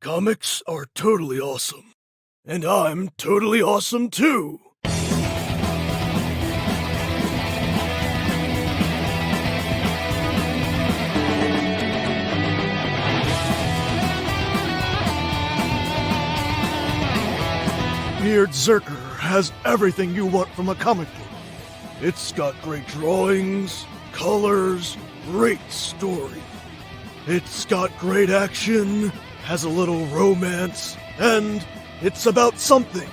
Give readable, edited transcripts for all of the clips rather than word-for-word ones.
Comics are totally awesome. And I'm totally awesome too. BEARDZZERKER has everything you want from a comic book. It's got great drawings, colors, great story. It's got great action, has a little romance, and it's about something.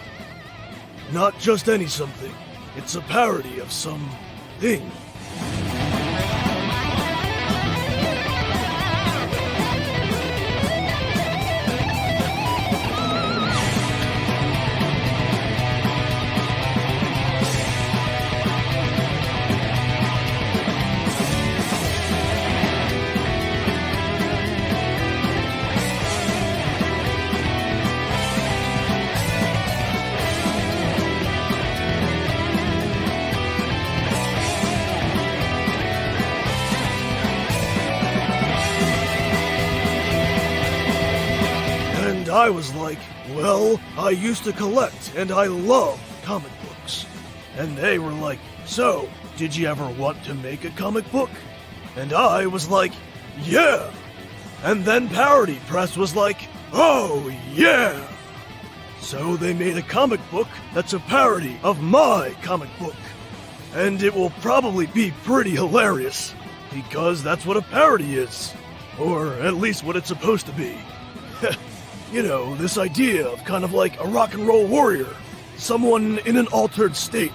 Not just any something. It's a parody of some thing. And I was like, well, I used to collect and I love comic books. And they were like, so, did you ever want to make a comic book? And I was like, yeah. And then Parody Press was like, oh yeah. So they made a comic book that's a parody of my comic book. And it will probably be pretty hilarious, because that's what a parody is. Or at least what it's supposed to be. You know, this idea of kind of like a rock and roll warrior. Someone in an altered state.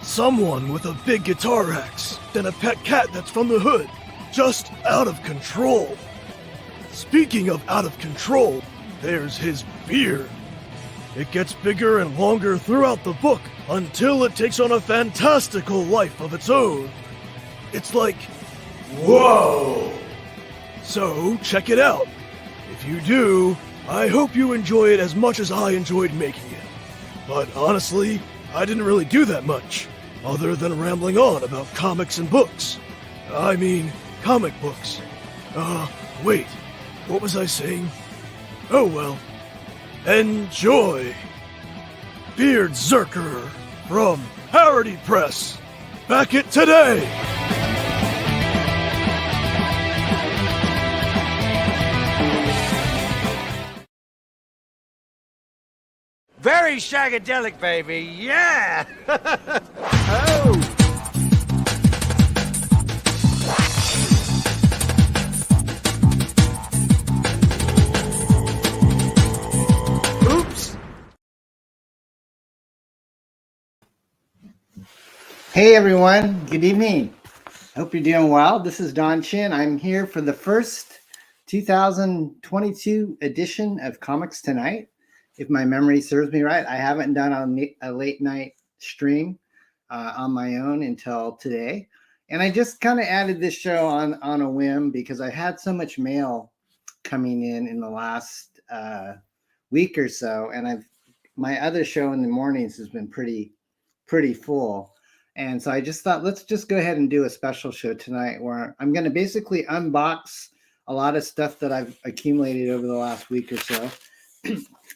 Someone with a big guitar axe. Then a pet cat that's from the hood. Just out of control. Speaking of out of control, there's his beard. It gets bigger and longer throughout the book until it takes on a fantastical life of its own. It's like, whoa! So, check it out. If you do, I hope you enjoy it as much as I enjoyed making it. But honestly, I didn't really do that much, other than rambling on about comics and books. I mean, comic books. Wait, what was I saying? Oh well. Enjoy! BEARDZZERKER from Parody Press. Back it today! Very shagadelic, baby. Yeah! Oh! Oops! Hey everyone, good evening. Hope you're doing well. This is Don Chin. I'm here for the first 2022 edition of Comics Tonight. If my memory serves me right, I haven't done a late night stream on my own until today. And I just kind of added this show on a whim because I had so much mail coming in the last week or so. And my other show in the mornings has been pretty full. And so I just thought, let's just go ahead and do a special show tonight where I'm going to basically unbox a lot of stuff that I've accumulated over the last week or so.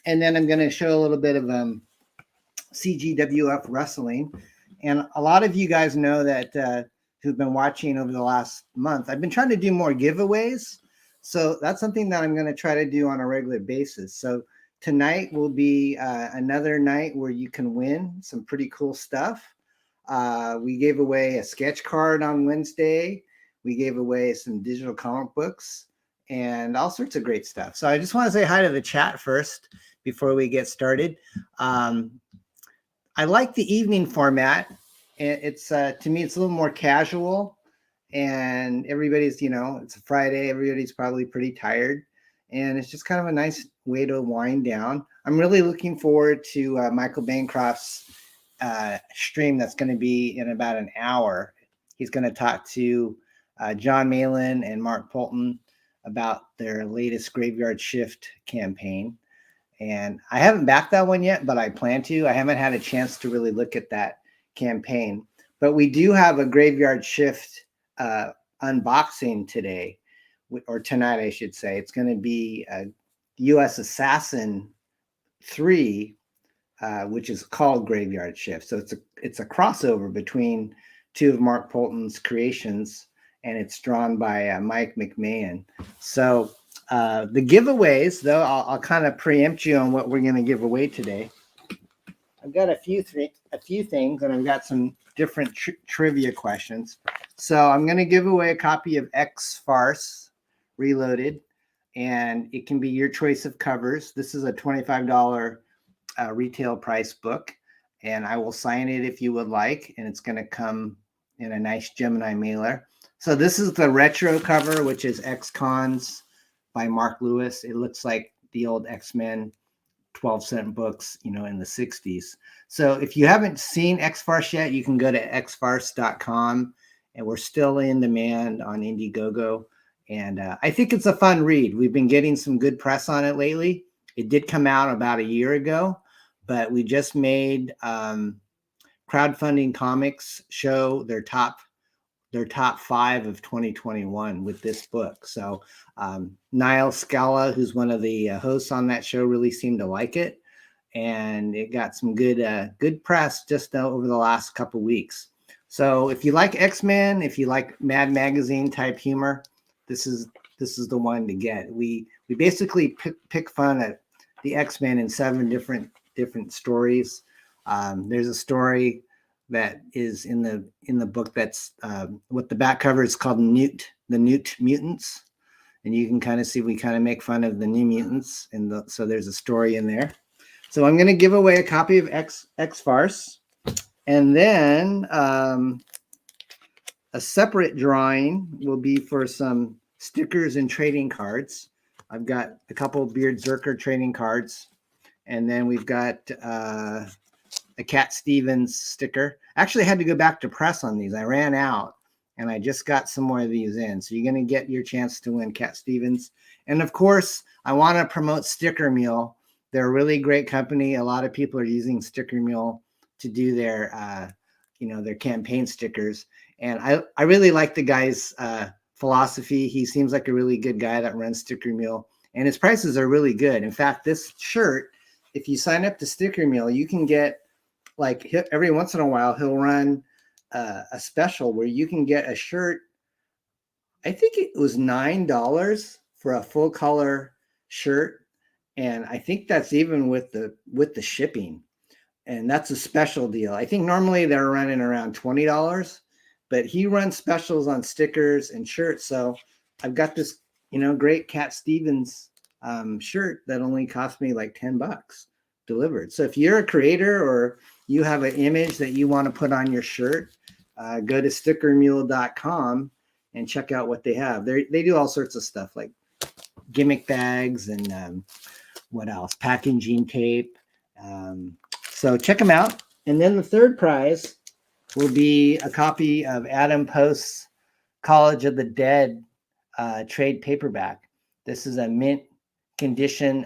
And then I'm going to show a little bit of CGWF Wrestling. And a lot of you guys know that who've been watching over the last month, I've been trying to do more giveaways. So that's something that I'm going to try to do on a regular basis. So tonight will be another night where you can win some pretty cool stuff. We gave away a sketch card on Wednesday. We gave away some digital comic books and all sorts of great stuff. So I just want to say hi to the chat first before we get started. I like the evening format. It's to me, it's a little more casual, and everybody's, it's a Friday. Everybody's probably pretty tired, and it's just kind of a nice way to wind down. I'm really looking forward to Michael Bancroft's stream that's going to be in about an hour. He's going to talk to John Malin and Mark Poulton about their latest Graveyard Shift campaign. And I haven't backed that one yet, but I plan to. I haven't had a chance to really look at that campaign. But we do have a Graveyard Shift unboxing today, or tonight, I should say. It's going to be US Assassin 3, which is called Graveyard Shift. So it's a crossover between two of Mark Poulton's creations, and it's drawn by Mike McMahon. So the giveaways, though, I'll kind of preempt you on what we're going to give away today. I've got a few things, and I've got some different trivia questions. So I'm going to give away a copy of X-FARCE Reloaded, and it can be your choice of covers. This is a $25 retail price book, and I will sign it if you would like, and it's going to come in a nice Gemini mailer. So this is the retro cover, which is X-Cons by Mark Lewis. It looks like the old X-Men 12-cent books, in the 60s. So if you haven't seen X-FARCE yet, you can go to xfarce.com, and we're still in demand on Indiegogo. And I think it's a fun read. We've been getting some good press on it lately. It did come out about a year ago, but we just made Crowdfunding Comics show their top 5 of 2021 with this book. So Niall Scala, who's one of the hosts on that show, really seemed to like it, and it got some good press just over the last couple weeks. So if you like X-Men, if you like Mad Magazine type humor, this is the one to get. We basically pick fun at the X-Men in 7 different stories. There's a story that is in the book that's what the back cover is called the Newt Mutants, and you can kind of see we kind of make fun of the New Mutants, and so there's a story in there. So I'm going to give away a copy of X-FARCE, and then a separate drawing will be for some stickers and trading cards. I've got a couple of BEARDZZERKER trading cards, and then we've got a Cat Stevens sticker. Actually, I had to go back to press on these. I ran out, and I just got some more of these in. So you're going to get your chance to win Cat Stevens. And of course, I want to promote Sticker Mule. They're a really great company. A lot of people are using Sticker Mule to do their, their campaign stickers. And I really like the guy's philosophy. He seems like a really good guy that runs Sticker Mule, and his prices are really good. In fact, this shirt, if you sign up to Sticker Mule, you can get, like, every once in a while he'll run a special where you can get a shirt. I think it was $9 for a full color shirt, and I think that's even with the shipping, and that's a special deal. I think normally they're running around $20, but he runs specials on stickers and shirts. So I've got this great Cat Stevens shirt that only cost me like $10 delivered. So if you're a creator or you have an image that you want to put on your shirt, go to stickermule.com and check out what they have. They do all sorts of stuff like gimmick bags and what else? Packaging tape. So check them out. And then the third prize will be a copy of Adam Post's College of the Dead trade paperback. This is a mint condition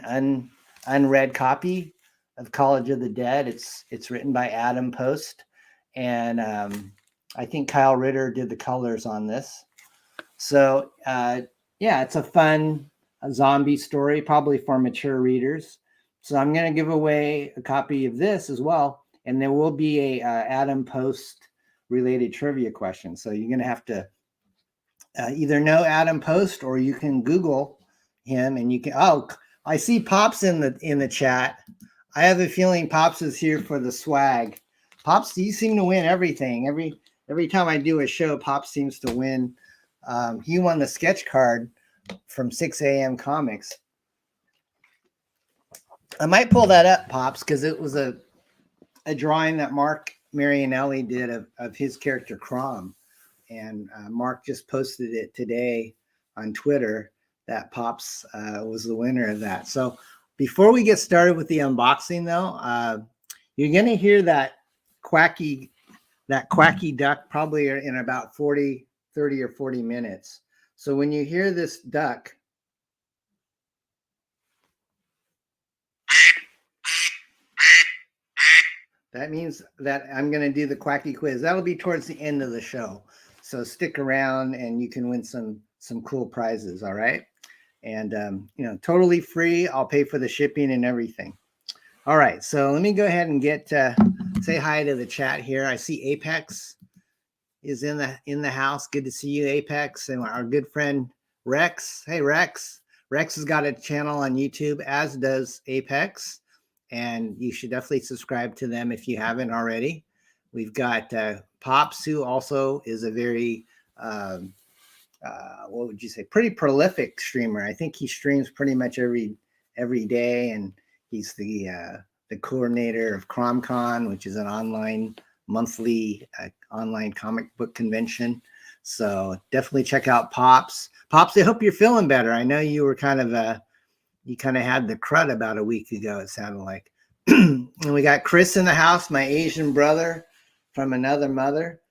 unread copy of College of the Dead. It's written by Adam Post, and I think Kyle Ritter did the colors on this. So it's a fun zombie story, probably for mature readers. So I'm going to give away a copy of this as well, and there will be a Adam Post related trivia question. So you're going to have to either know Adam Post, or you can Google him, and you can. Oh, I see Pops in the chat. I have a feeling Pops is here for the swag. Pops, you seem to win everything. Every time I do a show, Pops seems to win. He won the sketch card from 6 a.m. Comics. I might pull that up, Pops, because it was a drawing that Mark Marianelli did of his character Crom. And Mark just posted it today on Twitter that Pops was the winner of that. So before we get started with the unboxing, though, you're going to hear that quacky duck probably in about 30 or 40 minutes. So when you hear this duck, that means that I'm going to do the Quacky Quiz. That'll be towards the end of the show. So stick around and you can win some cool prizes, all right? and you know, totally free. I'll pay for the shipping and everything. All right, so let me go ahead and get say hi to the chat here. I see Apex is in the house. Good to see you, Apex, and our good friend Rex. Hey, Rex. Rex has got a channel on YouTube, as does Apex, and you should definitely subscribe to them if you haven't already. We've got Pops, who also is a very what would you say, pretty prolific streamer. I think he streams pretty much every day, and he's the coordinator of CromCon, which is an online monthly online comic book convention. So definitely check out Pops. Pops, I hope you're feeling better. I know you were kind of you kind of had the crud about a week ago, it sounded like. And we got Chris in the house, my Asian brother from another mother.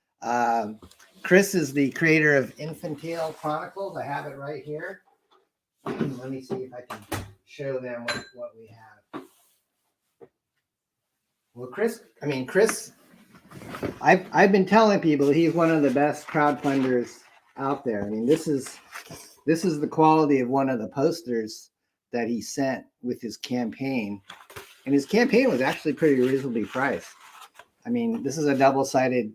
Chris is the creator of Infantile Chronicles. I have it right here. Let me see if I can show them what we have. Well, Chris, I've been telling people he's one of the best crowdfunders out there. I mean, this is the quality of one of the posters that he sent with his campaign. And his campaign was actually pretty reasonably priced. I mean, this is a double-sided,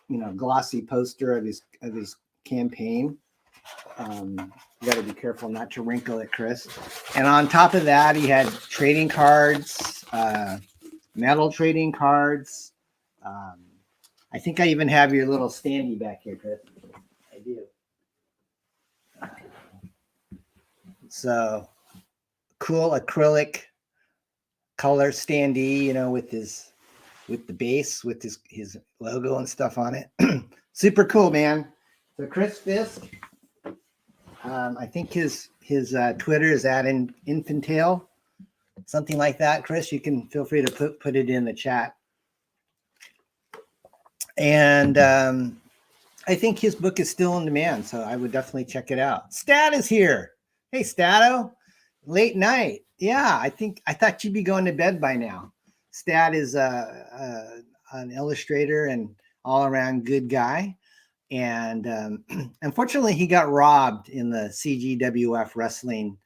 you know, glossy poster of his campaign. You got to be careful not to wrinkle it, Chris. And on top of that, he had trading cards, metal trading cards. I think I even have your little standee back here, Chris. I do. So cool acrylic color standee, you know, with the base, with his logo and stuff on it. Super cool, man. So Chris Fisk, I think his Twitter is at Infantile, something like that. Chris, you can feel free to put it in the chat. And I think his book is still in demand, so I would definitely check it out. Stat is here. Hey, Stato, late night. Yeah, I thought you'd be going to bed by now. Stat is an illustrator and all-around good guy. And unfortunately, he got robbed in the CGWF wrestling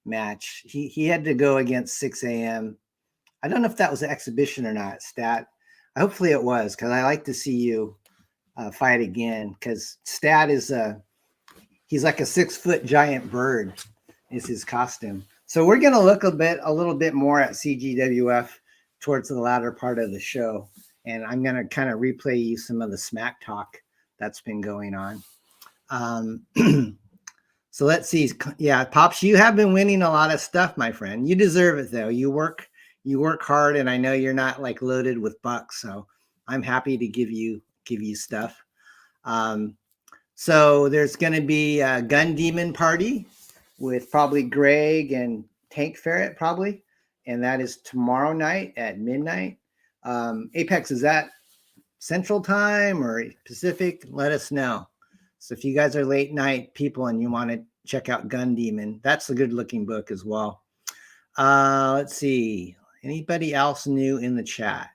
match. He had to go against 6 a.m. I don't know if that was an exhibition or not, Stat. Hopefully it was, because I like to see you fight again, because Stat is he's like a 6-foot giant bird is his costume. So we're going to look a little bit more at CGWF towards the latter part of the show. And I'm going to kind of replay you some of the smack talk that's been going on. So let's see. Yeah, Pops, you have been winning a lot of stuff, my friend. You deserve it, though. You work hard, and I know you're not like loaded with bucks. So I'm happy to give you stuff. So there's going to be a Gun Demon party with probably Greg and Tank Ferret, probably. And that is tomorrow night at midnight. Apex, is that Central Time or Pacific? Let us know. So if you guys are late night people and you want to check out Gun Demon, that's a good looking book as well. Let's see. Anybody else new in the chat?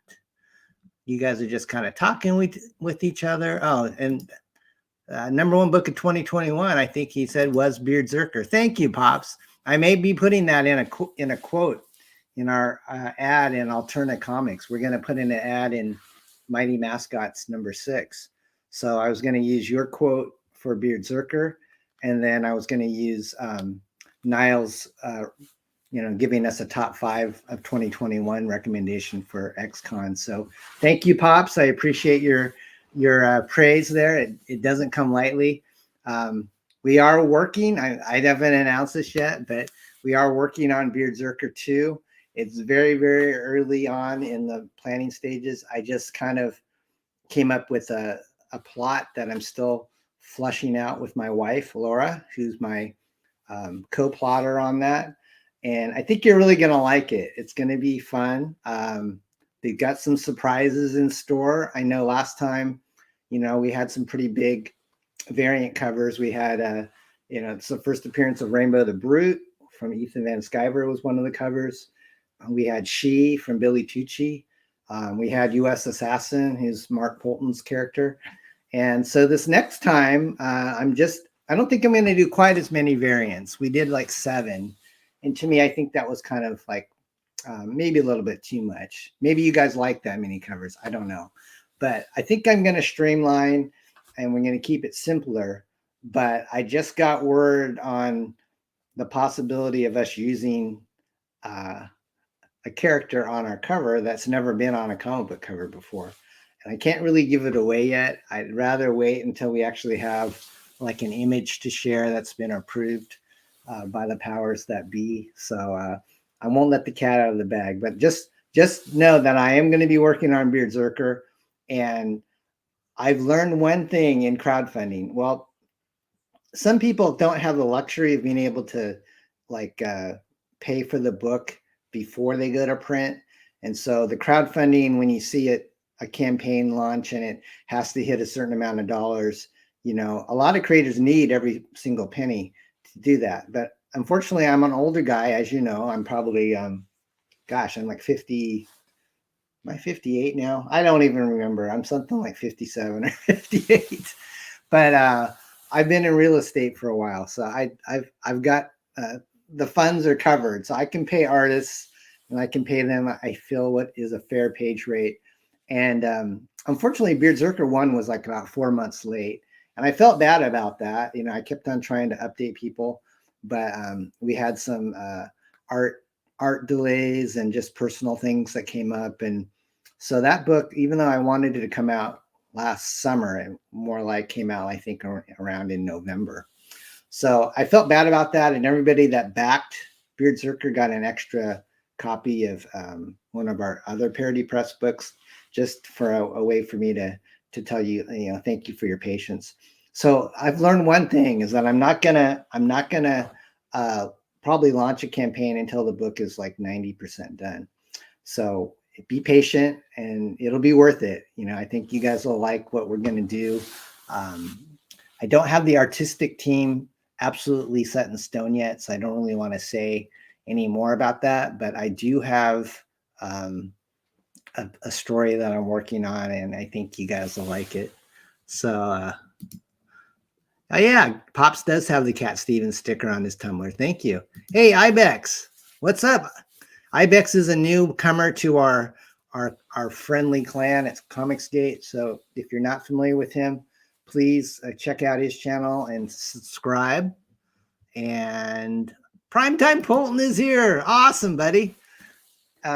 You guys are just kind of talking with each other. Oh, and number one book of 2021, I think he said, was BEARDZZERKER. Thank you, Pops. I may be putting that in a quote in our ad in Alternate Comics. We're going to put in an ad in Mighty Mascots number 6. So I was going to use your quote for BEARDZZERKER, and then I was going to use Niles, giving us a top 5 of 2021 recommendation for XCon. So thank you, Pops. I appreciate your praise there. It doesn't come lightly. We are working. I haven't announced this yet, but we are working on BEARDZZERKER 2. It's very, very early on in the planning stages. I just kind of came up with a plot that I'm still flushing out with my wife, Laura, who's my co-plotter on that. And I think you're really going to like it. It's going to be fun. They've got some surprises in store. I know last time, we had some pretty big variant covers. We had, it's the first appearance of Rainbow the Brute from Ethan Van Sciver was one of the covers. We had She from Billy Tucci. We had USASSASIN, who's Mark Poulton's character. And so this next time, I'm I don't think I'm going to do quite as many variants. We did like 7. And to me, I think that was kind of like maybe a little bit too much. Maybe you guys like that many covers. I don't know. But I think I'm going to streamline and we're going to keep it simpler. But I just got word on the possibility of us using a character on our cover that's never been on a comic book cover before. And I can't really give it away yet. I'd rather wait until we actually have like an image to share that's been approved by the powers that be. So I won't let the cat out of the bag, but just know that I am going to be working on BEARDZZERKER. And I've learned one thing in crowdfunding. Well, some people don't have the luxury of being able to like pay for the book before they go to print. And so the crowdfunding, when you see it, a campaign launch and it has to hit a certain amount of dollars, you know, a lot of creators need every single penny to do that. But unfortunately, I'm an older guy, as you know. I'm probably, gosh, I'm like 50. Am I 58 now? I don't even remember. I'm something like 57 or 58. But I've been in real estate for a while, so I've got the funds are covered, so I can pay artists and I can pay them. I feel what is a fair page rate. And unfortunately, BEARDZZERKER 1 was like about 4 months late. And I felt bad about that. You know, I kept on trying to update people, but we had some art delays and just personal things that came up. And so that book, even though I wanted it to come out last summer, it more like came out, I think, around in November. So I felt bad about that. And everybody that backed BEARDZZERKER got an extra copy of one of our other Parody Press books, just for a way for me to tell you, you know, thank you for your patience. So I've learned one thing is that I'm not gonna probably launch a campaign until the book is like 90% done. So be patient and it'll be worth it. You know, I think you guys will like what we're gonna do. I don't have the artistic team absolutely set in stone yet, so I don't really want to say any more about that, but I do have a story that I'm working on, and I think you guys will like it. So, oh yeah, Pops does have the Cat Stevens sticker on his Tumblr. Thank you. Hey, Ibex, what's up? Ibex is a newcomer to our friendly clan. It's Comicsgate. So if you're not familiar with him, please check out his channel and subscribe. And Primetime Poulton is here. Awesome, buddy.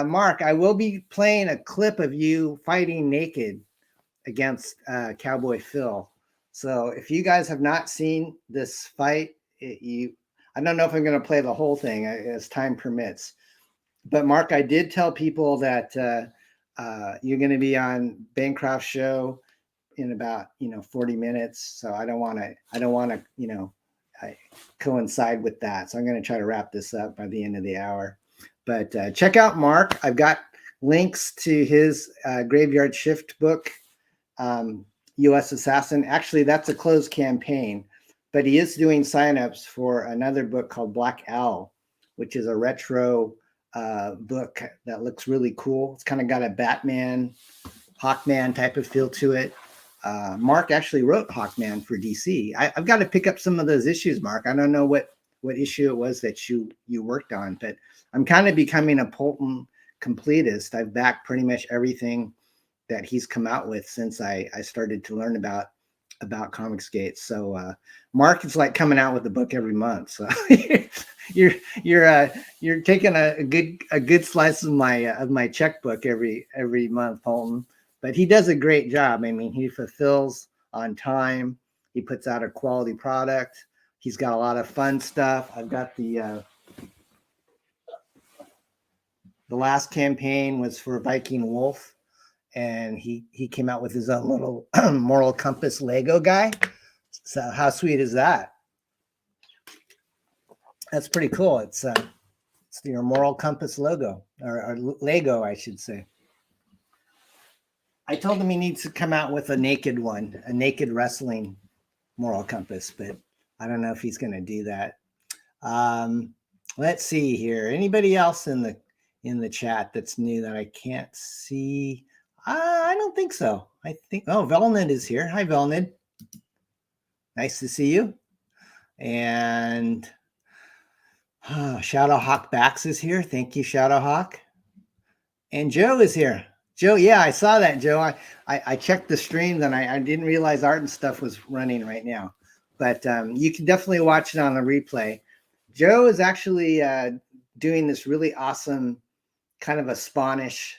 Mark, I will be playing a clip of you fighting naked against Cowboy Phil. So if you guys have not seen this fight, I don't know if I'm going to play the whole thing as time permits. But Mark, I did tell people that you're going to be on Bancroft's show in about 40 minutes. So I don't want to coincide with that. So I'm going to try to wrap this up by the end of the hour. But check out Mark. I've got links to his Graveyard Shift book, USASSASIN. Actually, that's a closed campaign, but he is doing signups for another book called Black Owl, which is a retro book that looks really cool. It's kind of got a Batman, Hawkman type of feel to it. Mark actually wrote Hawkman for DC. I've got to pick up some of those issues, Mark. I don't know what issue it was that you worked on, but I'm kind of becoming a Poulton completist. I've backed pretty much everything that he's come out with since I started to learn about Comicsgate. So Mark is like coming out with a book every month. So you're taking a good slice of my checkbook every month, Poulton. But he does a great job. I mean, he fulfills on time. He puts out a quality product. He's got a lot of fun stuff. I've got the last campaign was for Viking Wolf, and he came out with his own little moral compass Lego guy. So how sweet is that? That's pretty cool. It's your moral compass logo, or Lego, I should say. I told him he needs to come out with a naked one, a naked wrestling moral compass, but I don't know if he's going to do that. Let's see here. Anybody else in the chat that's new that I can't see? I don't think so. I think, oh, Velnid is here. Hi, Velnid. Nice to see you. And Shadow Hawk Bax is here. Thank you, Shadow Hawk. And Joe is here. Joe, yeah, I saw that, Joe. I checked the streams and I didn't realize Art and Stuff was running right now. But you can definitely watch it on the replay. Joe is actually doing this really awesome kind of a Spanish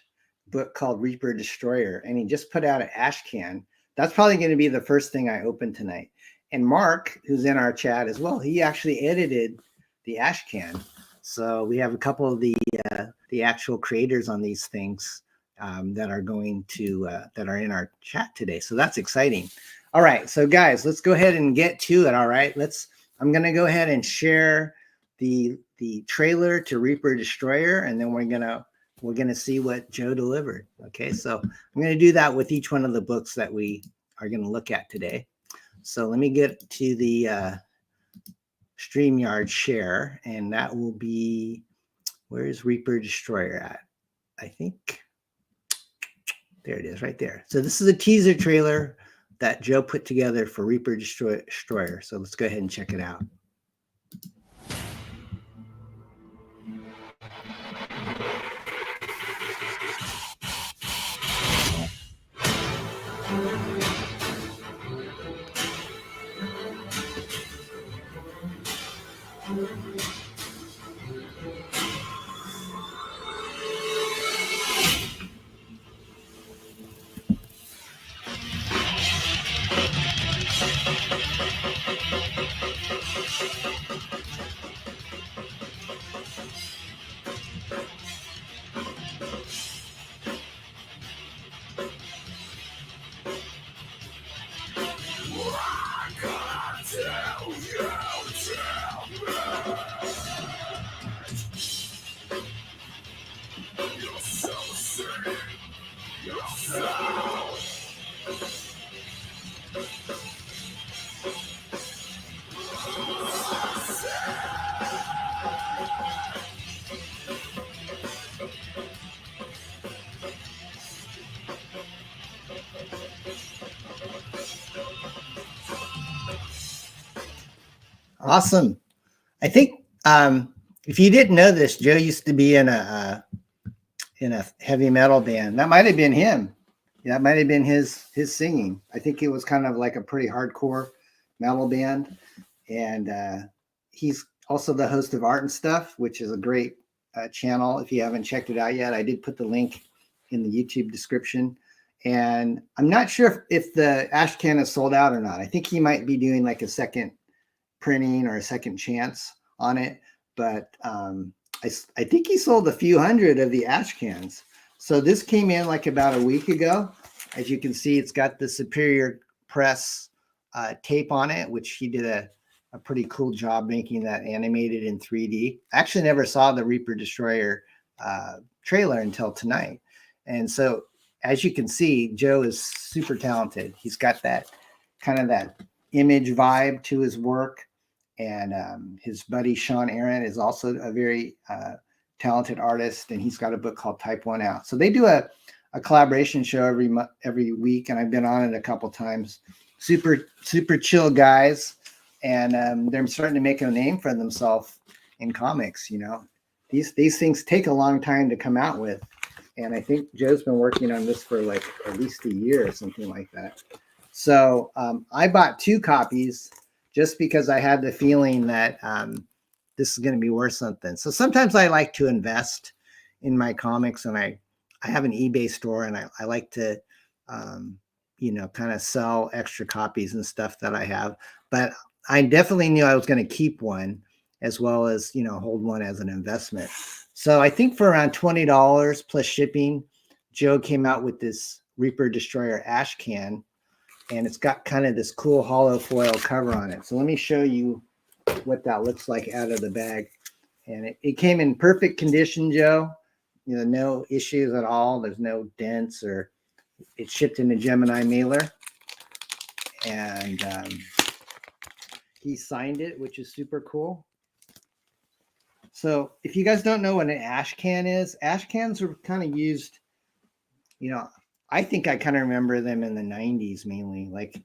book called Reaper Destroyer. And he just put out an ash can. That's probably going to be the first thing I open tonight. And Mark, who's in our chat as well, he actually edited the ash can. So we have a couple of the actual creators on these things that are going to that are in our chat today. So that's exciting. All right, so guys, let's go ahead and get to it. All right, I'm going to go ahead and share the trailer to Reaper Destroyer, and then we're gonna see what Joe delivered. Okay, so I'm going to do that with each one of the books that we are going to look at today. So let me get to the StreamYard share, and that will be, where is Reaper Destroyer at? I think there it is right there. So this is a teaser trailer that Joe put together for Reaper Destroyer. So let's go ahead and check it out. Awesome. I think if you didn't know this, Joe used to be in a heavy metal band. That might have been him. That might have been his singing. I think it was kind of like a pretty hardcore metal band. And he's also the host of Art and Stuff, which is a great channel. If you haven't checked it out yet, I did put the link in the YouTube description. And I'm not sure if the ash can is sold out or not. I think he might be doing like a second printing or a second chance on it, but I think he sold a few hundred of the ash cans. So this came in like about a week ago. As you can see, it's got the Superior Press tape on it, which he did a pretty cool job making that animated in 3D. I actually never saw the Reaper Destroyer trailer until tonight. And so as you can see, Joe is super talented. He's got that kind of that image vibe to his work. And his buddy Sean Aaron is also a very talented artist, and he's got a book called Type 1 Out. So they do a collaboration show every week, and I've been on it a couple times. Super chill guys, and they're starting to make a name for themselves in comics. You know, these things take a long time to come out with, and I think Joe's been working on this for like at least a year or something like that. So I bought 2 copies. Just because I had the feeling that this is going to be worth something. So sometimes I like to invest in my comics, and I have an eBay store, and I like to, you know, kind of sell extra copies and stuff that I have. But I definitely knew I was going to keep one, as well as, you know, hold one as an investment. So I think for around $20 plus shipping, Joe came out with this Reaper Destroyer ash can. And it's got kind of this cool hollow foil cover on it. So let me show you what that looks like out of the bag. And it came in perfect condition, Joe. You know, no issues at all. There's no dents, or it's shipped in a Gemini mailer. And he signed it, which is super cool. So if you guys don't know what an ash can is, ash cans are kind of used, you know, I think I kind of remember them in the 90s mainly. Like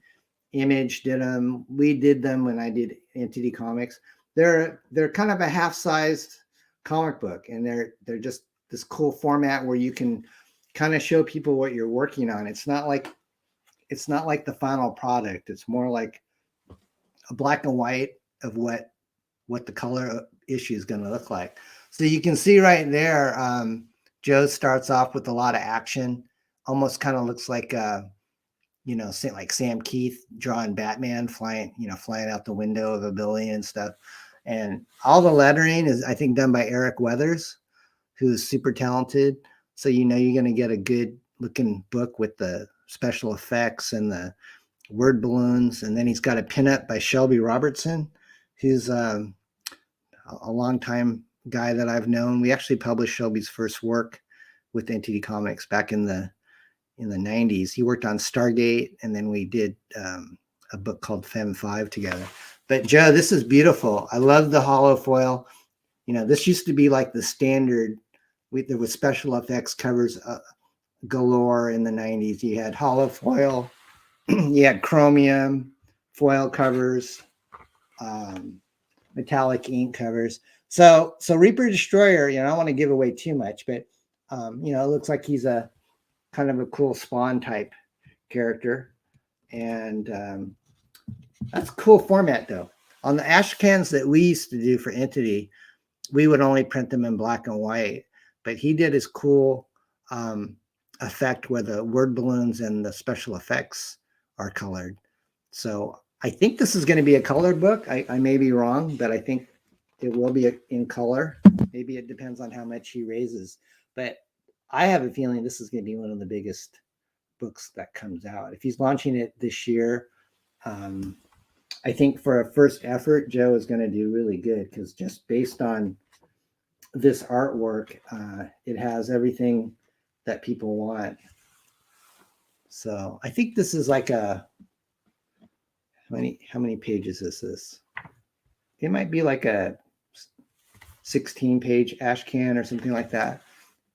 Image did them. We did them when I did Entity Comics. They're kind of a half-sized comic book, and they're just this cool format where you can kind of show people what you're working on. It's not like the final product. It's more like a black and white of what the color issue is going to look like. So you can see right there, Joe starts off with a lot of action. Almost kind of looks like like Sam Keith drawing Batman flying out the window of a building and stuff. And all the lettering is, I think, done by Eric Weathers, who's super talented. So you're going to get a good looking book with the special effects and the word balloons. And then he's got a pinup by Shelby Robertson, who's a longtime guy that I've known. We actually published Shelby's first work with Entity Comics back in the 90s. He worked on Stargate, and then we did a book called Fem 5 together. But Joe, this is beautiful. I love the hollow foil. This used to be like the standard. There was special effects covers galore in the 90s. You had hollow foil, you had chromium foil covers, metallic ink covers. So Reaper Destroyer, I don't want to give away too much, but it looks like he's a kind of a cool Spawn type character. And that's a cool format though. On the ash cans that we used to do for Entity, we would only print them in black and white, but he did his cool effect where the word balloons and the special effects are colored. So I think this is going to be a colored book. I may be wrong, but I think it will be in color. Maybe it depends on how much he raises, but I have a feeling this is going to be one of the biggest books that comes out. If he's launching it this year, I think for a first effort, Joe is going to do really good, because just based on this artwork, it has everything that people want. So I think this is like how many pages is this? It might be like a 16-page ash can or something like that.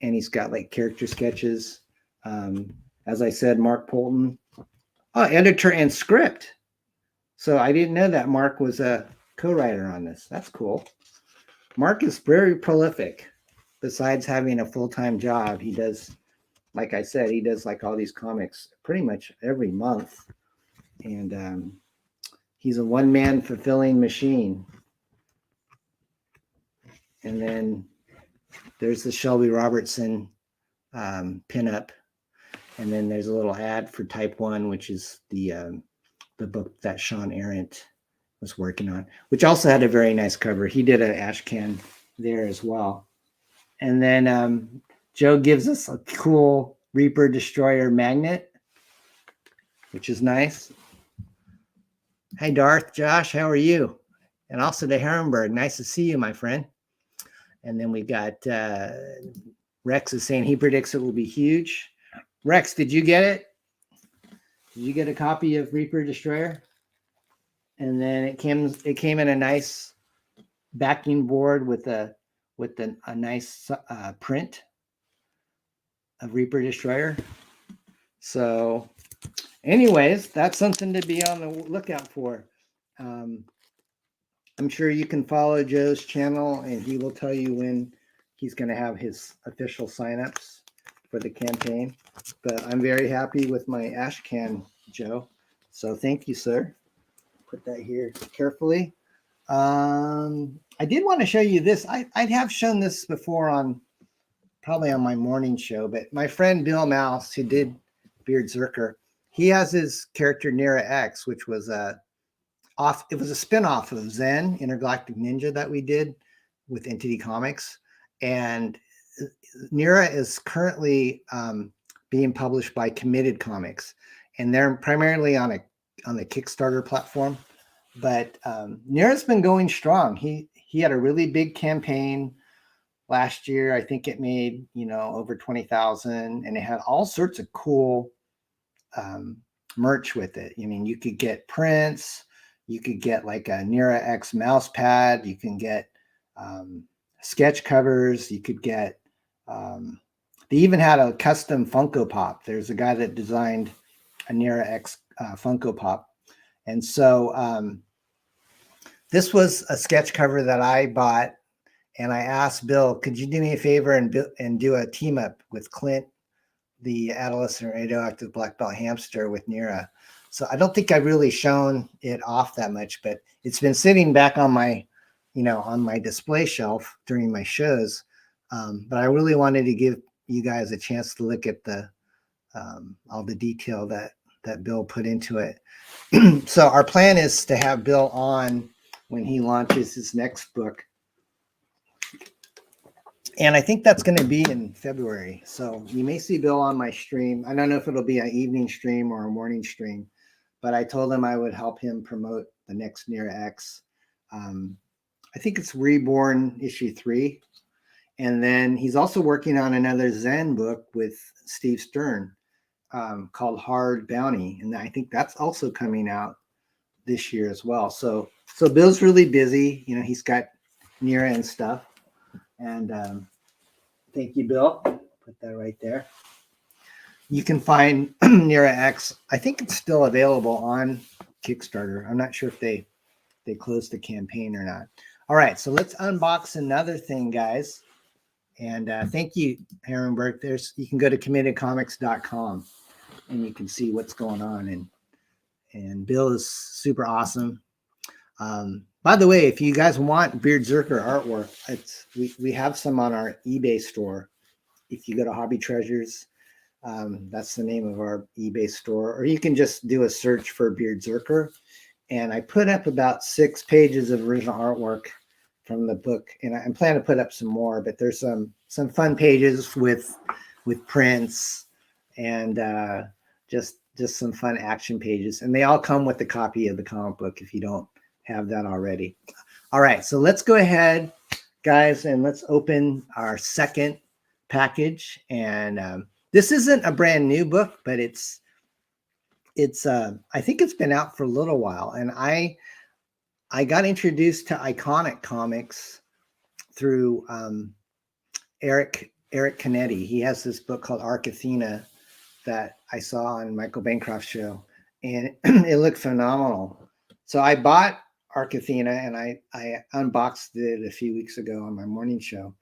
And he's got like character sketches. As I said, Mark Poulton, editor and script. So I didn't know that Mark was a co-writer on this. That's cool. Mark is very prolific. Besides having a full-time job, he does, like I said, he does like all these comics pretty much every month. And he's a one-man fulfilling machine. And then there's the Shelby Robertson pinup. And then there's a little ad for Type 1, which is the book that Sean Arendt was working on, which also had a very nice cover. He did an ash can there as well. And then Joe gives us a cool Reaper Destroyer magnet, which is nice. Hi, Darth, Josh, how are you? And also to Herrenberg, nice to see you, my friend. And then we got Rex is saying he predicts it will be huge. Rex, did you get it? Did you get a copy of Reaper Destroyer? And then it came in a nice backing board with a nice print of Reaper Destroyer. So anyways, that's something to be on the lookout for. I'm sure you can follow Joe's channel, and he will tell you when he's going to have his official signups for the campaign. But I'm very happy with my ash can, Joe. So thank you, sir. Put that here carefully. I did want to show you this. I have shown this before probably on my morning show, but my friend Bill Mouse, who did Beardzerker, he has his character Nira X, which was it was a spinoff of Zen, Intergalactic Ninja, that we did with Entity Comics. And Nira is currently being published by Committed Comics, and they're primarily on the Kickstarter platform. But Nira's been going strong. He had a really big campaign last year. I think it made over 20,000, and it had all sorts of cool merch with it. I mean, you could get prints, you could get like a Nira X mouse pad, you can get sketch covers, you could get they even had a custom Funko Pop. There's a guy that designed a Nira X Funko Pop, And so this was a sketch cover that I bought, and I asked Bill, could you do me a favor and do a team up with Clint, the adolescent radioactive black belt hamster, with Nira. So I don't think I've really shown it off that much, but it's been sitting back on my, on my display shelf during my shows. But I really wanted to give you guys a chance to look at the all the detail that Bill put into it. So our plan is to have Bill on when he launches his next book. And I think that's going to be in February. So you may see Bill on my stream. I don't know if it'll be an evening stream or a morning stream, but I told him I would help him promote the next Near X. I think it's Reborn issue 3. And then he's also working on another Zen book with Steve Stern called Hard Bounty. And I think that's also coming out this year as well. So Bill's really busy. He's got Nira and stuff. And thank you, Bill. Put that right there. You can find Nira X. I think it's still available on Kickstarter. I'm not sure if they closed the campaign or not. All right, so let's unbox another thing, guys. And thank you, Herrenberg. You can go to committedcomics.com and you can see what's going on. And Bill is super awesome. By the way, if you guys want BEARDZZERKER artwork, we have some on our eBay store. If you go to Hobby Treasures, that's the name of our eBay store. Or you can just do a search for BEARDZZERKER. And I put up about 6 pages of original artwork from the book. And I'm planning to put up some more, but there's some fun pages with prints and just some fun action pages. And they all come with a copy of the comic book if you don't have that already. All right, so let's go ahead, guys, and let's open our second package. And this isn't a brand new book, but it's I think it's been out for a little while. And I got introduced to Iconic Comics through Eric Canetti. He has this book called Arc Athena that I saw on Michael Bancroft's show, and it looked phenomenal. So I bought Arc Athena and I unboxed it a few weeks ago on my morning show,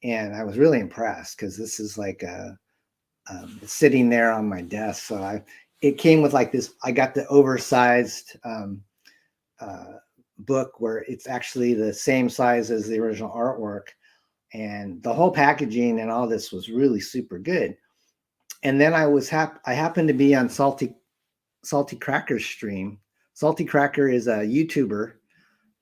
and I was really impressed because this is like sitting there on my desk. So it came with like this. I got the oversized book where it's actually the same size as the original artwork, and the whole packaging and all this was really super good. And then I happened to be on Salty Cracker's stream. Salty Cracker is a YouTuber,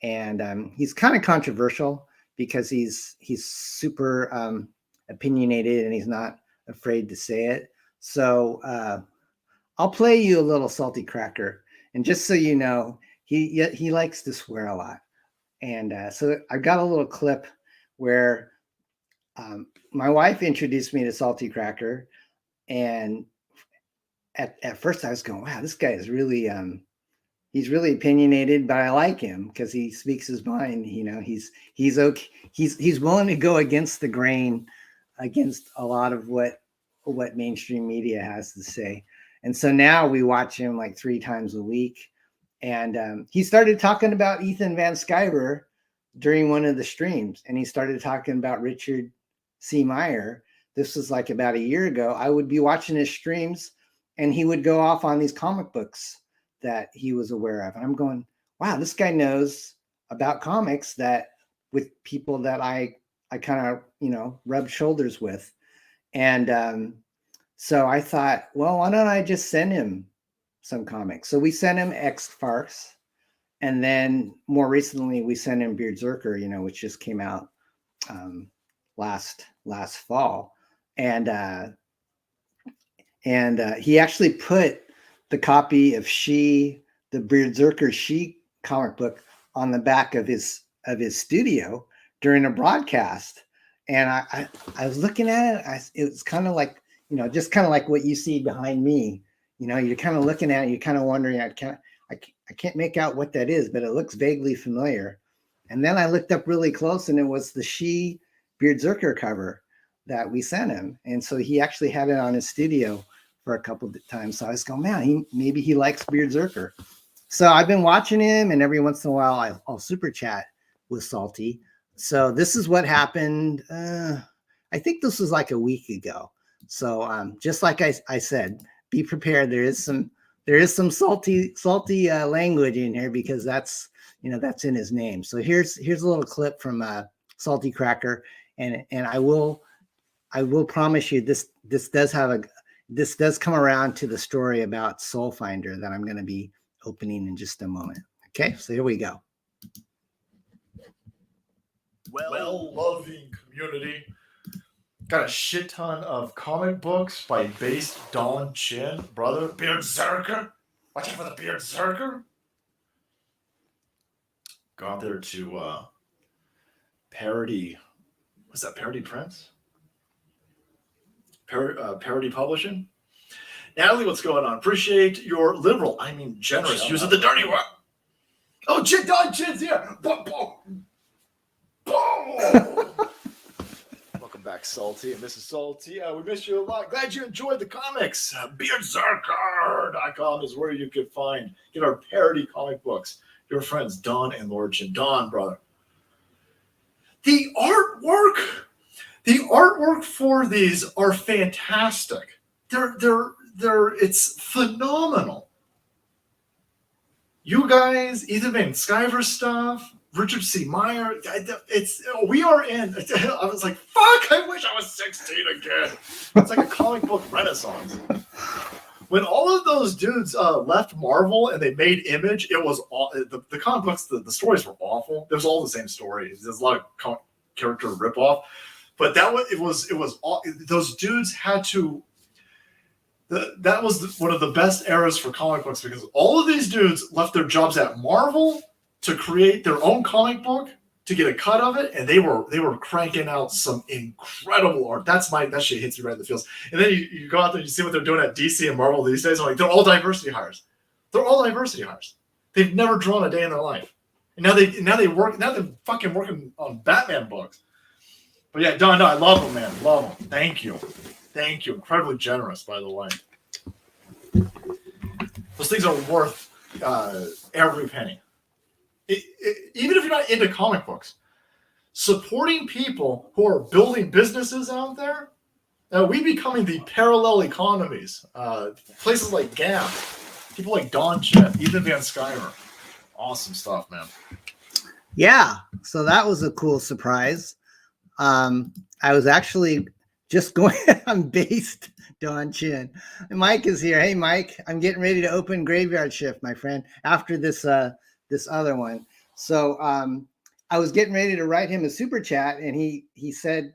and he's kind of controversial because he's super opinionated and he's not afraid to say it. So I'll play you a little Salty Cracker, and just so you know, he likes to swear a lot. And so I got a little clip where my wife introduced me to Salty Cracker, and at first I was going, wow, this guy is really he's really opinionated, but I like him because he speaks his mind. He's okay. He's willing to go against the grain, against a lot of what mainstream media has to say. And so now we watch him like 3 times a week. And he started talking about Ethan Van Sciver during one of the streams, and he started talking about Richard C. Meyer. This was like about a year ago. I would be watching his streams, and he would go off on these comic books that he was aware of. And I'm going, wow, this guy knows about comics that with people that I kind of, rub shoulders with. And so I thought, well, why don't I just send him some comics? So we sent him X-FARCE. And then more recently, we sent him BEARDZZERKER, which just came out last fall. And he actually put the copy of the BEARDZZERKER She comic book on the back of his studio during a broadcast. And I was looking at it. It was kind of like, just kind of like what you see behind me. You're kind of looking at it. You're kind of wondering, I can't make out what that is, but it looks vaguely familiar. And then I looked up really close, and it was the She BEARDZZERKER cover that we sent him. And so he actually had it on his studio for a couple of times. So I was going, man, maybe he likes BEARDZZERKER. So I've been watching him, and every once in a while I'll super chat with Salty. So this is what happened. I think this was like a week ago. So just like I said, be prepared. There is some salty language in here because that's in his name. So here's a little clip from Salty Cracker, and I will promise you this does come around to the story about SOULFINDER that I'm going to be opening in just a moment. Okay, so here we go. Well-loving community. Got a shit ton of comic books by based Don Chin, brother. BEARDZZERKER. Watch out for the BEARDZZERKER. Go out there to Parody. What's that? Parody Press? Parody Publishing. Natalie, what's going on? Appreciate your liberal, generous use of the dirty word. Oh, Don Chin's here. Boom, boom. Boom. Welcome back, Salty and Mrs. Salty. We miss you a lot. Glad you enjoyed the comics. BEARDZZERKER.com is where you can get our parody comic books. Your friends Don and Lord Chin. Don, brother. The artwork for these are fantastic. It's phenomenal. You guys, Ethan Van Sciver stuff, Richard C. Meyer, we are in. I was like, fuck, I wish I was 16 again. It's like a comic book renaissance. When all of those dudes left Marvel and they made Image, it was the comic books, the stories were awful. There's all the same stories. There's a lot of character ripoff. But it was those dudes had to. That was one of the best eras for comic books because all of these dudes left their jobs at Marvel to create their own comic book to get a cut of it, and they were cranking out some incredible art. That shit hits you right in the feels. And then you go out there and you see what they're doing at DC and Marvel these days. I'm like, they're all diversity hires. They've never drawn a day in their life, and now they're fucking working on Batman books. But yeah, Don, no, I love them, man. Love them. Thank you. Incredibly generous, by the way. Those things are worth every penny. Even if you're not into comic books, supporting people who are building businesses out there, we becoming the parallel economies. Places like Gap, people like Don Chin, Ethan Van Sciver. Awesome stuff, man. Yeah, so that was a cool surprise. I was actually just going on based Don Chin. And Mike is here. Hey, Mike, I'm getting ready to open Graveyard Shift, my friend, after this other one. So I was getting ready to write him a super chat, and he said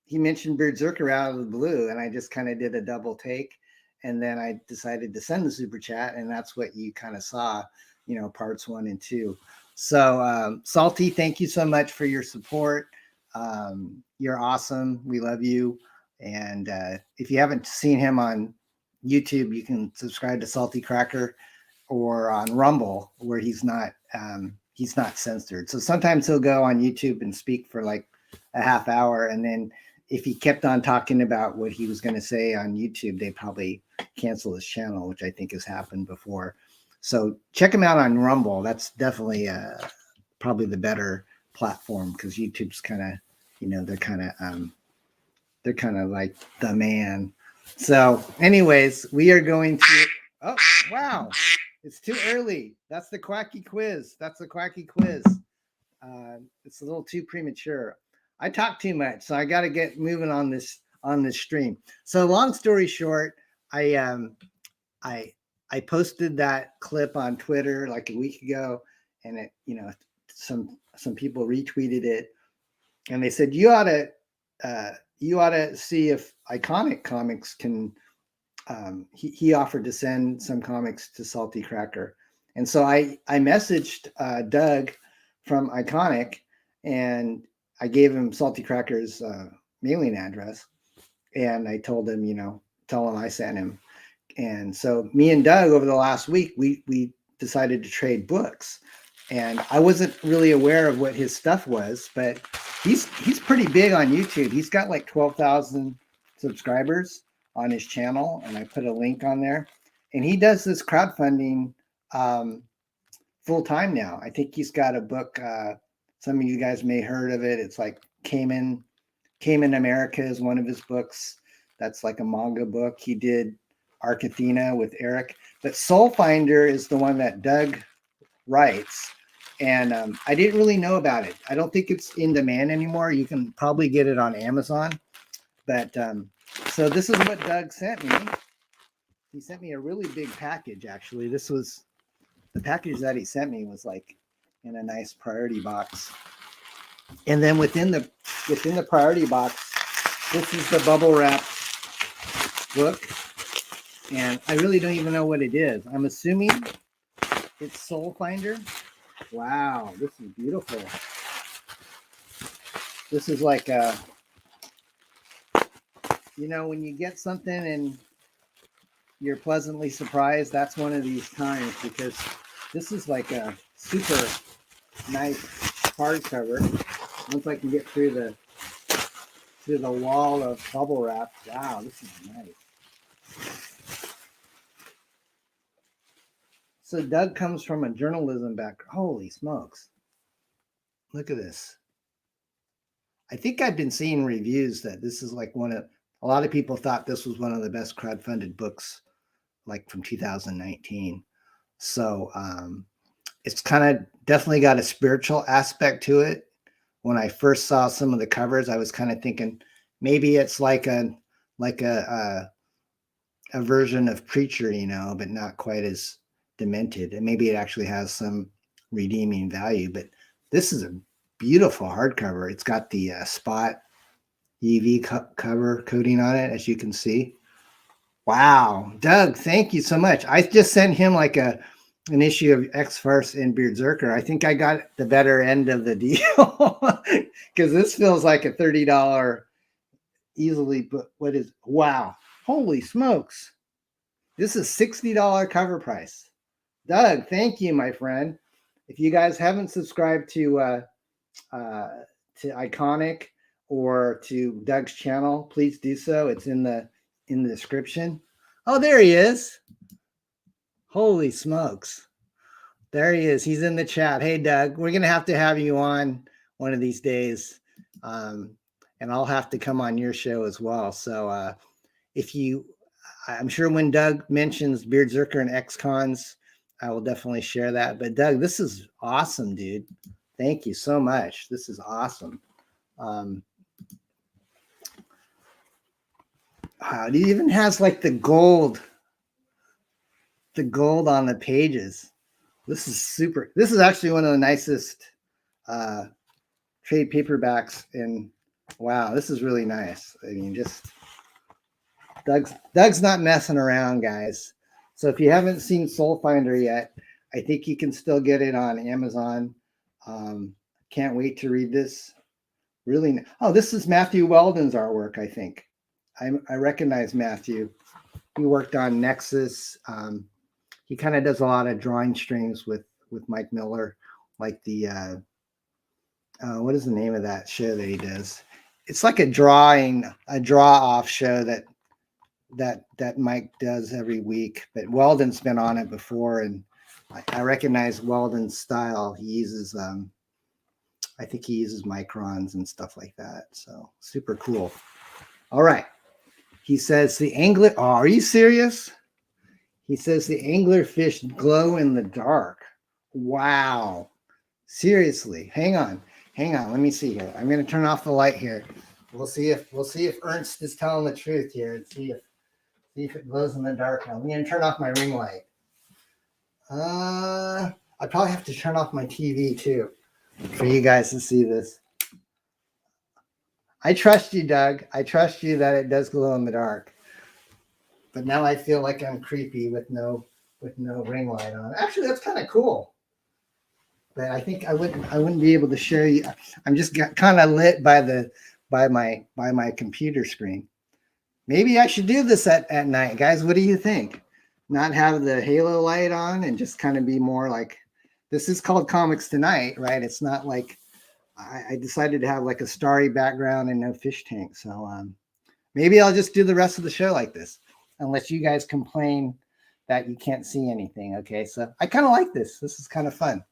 he mentioned BEARDZZERKER out of the blue, and I just kind of did a double take, and then I decided to send the super chat, and that's what you kind of saw, parts 1 and 2. So Salty, thank you so much for your support. You're awesome. We love you. And if you haven't seen him on YouTube, you can subscribe to Salty Cracker or on Rumble, where he's not censored. So sometimes he'll go on YouTube and speak for like a half hour, and then if he kept on talking about what he was going to say on YouTube, they probably cancel his channel, which I think has happened before. So check him out on Rumble. That's definitely probably the better platform, because YouTube's kind of, they're kind of like the man. So anyways, we are going to, oh, wow. It's too early. That's the Quacky Quiz. It's a little too premature. I talk too much, so I got to get moving on this stream. So long story short, I posted that clip on Twitter like a week ago, and it, some people retweeted it, and they said you ought to see if Iconic Comics can. He offered to send some comics to Salty Cracker, and so I messaged Doug from Iconic, and I gave him Salty Cracker's mailing address, and I told him, tell him I sent him. And so me and Doug over the last week, we decided to trade books, and I wasn't really aware of what his stuff was, but he's pretty big on YouTube. He's got like 12,000 subscribers on his channel, and I put a link on there, and he does this crowdfunding full time now. I think he's got a book. Some of you guys may heard of it. It's like Cayman America is one of his books. That's like a manga book. He did Arc Athena with Eric, but SOULFINDER is the one that Doug writes. And I didn't really know about it. I don't think it's in demand anymore. You can probably get it on Amazon. But so this is what Doug sent me. He sent me a really big package, actually. This was the package that he sent me was like in a nice priority box. And then within the priority box, this is the bubble wrap book. And I really don't even know what it is. I'm assuming it's SOULFINDER. Wow, this is beautiful. This is like a, you know, when you get something and you're pleasantly surprised, that's one of these times, because this is like a super nice hardcover. Once I can get through the wall of bubble wrap, wow, this is nice. So Doug comes from a journalism background. Holy smokes. Look at this. I think I've been seeing reviews that this is like a lot of people thought this was one of the best crowdfunded books, like from 2019. So it's kind of definitely got a spiritual aspect to it. When I first saw some of the covers, I was kind of thinking maybe it's like a version of Preacher, you know, but not quite as demented, and maybe it actually has some redeeming value. But this is a beautiful hardcover. It's got the spot UV cover coating on it, as you can see. Wow, Doug, thank you so much. I just sent him like an issue of X-FARCE and BEARDZZERKER. I think I got the better end of the deal because this feels like a $30 easily. But what is, wow, holy smokes, this is $60 cover price. Doug, thank you, my friend. If you guys haven't subscribed to Iconic or to Doug's channel, please do so. It's in the description. Oh, there he is. Holy smokes. There he is. He's in the chat. Hey, Doug, we're going to have you on one of these days. And I'll have to come on your show as well. So I'm sure when Doug mentions BEARDZZERKER and X-Cons, I will definitely share that. But Doug, this is awesome, dude. Thank you so much. This is awesome. It even has like the gold on the pages. This is super. This is actually one of the nicest trade paperbacks. And wow, this is really nice. I mean, just Doug's not messing around, guys. So if you haven't seen SOULFINDER yet, I think you can still get it on Amazon. Can't wait to read this. Really. Oh, this is Matthew Weldon's artwork, I think. I recognize Matthew. He worked on Nexus. He kind of does a lot of drawing streams with Mike Miller, like the what is the name of that show that he does? It's like a draw-off show that Mike does every week. But Weldon's been on it before, and I recognize Weldon's style. He uses I think he uses microns and stuff like that. So super cool. All right. He says the angler. Oh, are you serious? He says the anglerfish glow in the dark. Wow. Seriously. Hang on. Let me see here. I'm going to turn off the light here. We'll see if Ernst is telling the truth here, and see if it glows in the dark. Now I'm going to turn off my ring light. I probably have to turn off my TV too for you guys to see this. I trust you, Doug. I trust you that it does glow in the dark. But now I feel like I'm creepy with no ring light on. Actually, that's kind of cool. But I think I wouldn't be able to show you. I'm just kind of lit by my computer screen. Maybe I should do this at night, guys. What do you think? Not have the halo light on and just kind of be more like, this is called Comics Tonight, right? It's not like I decided to have like a starry background and no fish tank. So maybe I'll just do the rest of the show like this, unless you guys complain that you can't see anything. Okay, so I kind of like this. This is kind of fun.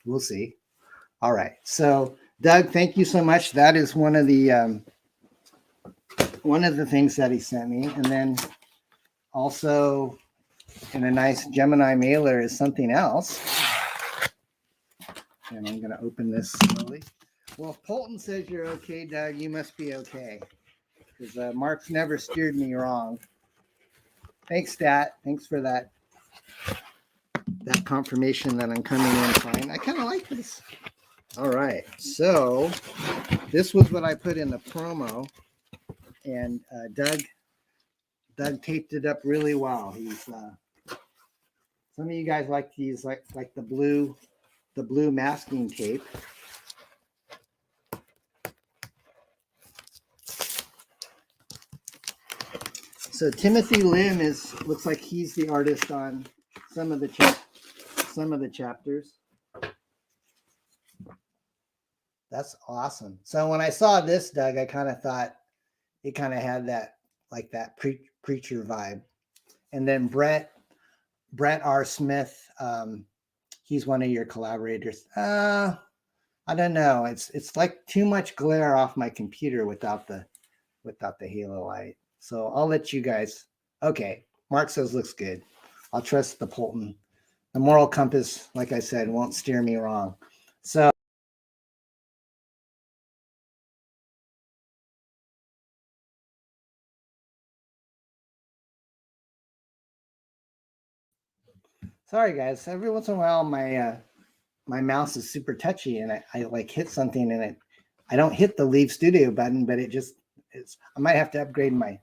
We'll see. All right, so Doug, thank you so much. That is one of the things that he sent me, and then also in a nice Gemini mailer is something else. And I'm going to open this slowly. Well, if Poulton says you're okay, Doug, you must be okay, because Mark's never steered me wrong. Thanks, Stat. Thanks for that confirmation that I'm coming in fine. I kind of like this. All right, so this was what I put in the promo, and Doug taped it up really well. He's some of you guys like to use like the blue masking tape. So Timothy Lim looks like he's the artist on some of the chapters. That's awesome. So when I saw this, Doug, I kind of thought it kind of had that preacher vibe. And then Brett R. Smith, he's one of your collaborators. I don't know. It's like too much glare off my computer without the halo light. So I'll let you guys. Okay, Mark says looks good. I'll trust the Poulton. The moral compass, like I said, won't steer me wrong. So sorry guys. Every once in a while my mouse is super touchy and I like hit something and I don't hit the leave studio button, but I might have to upgrade my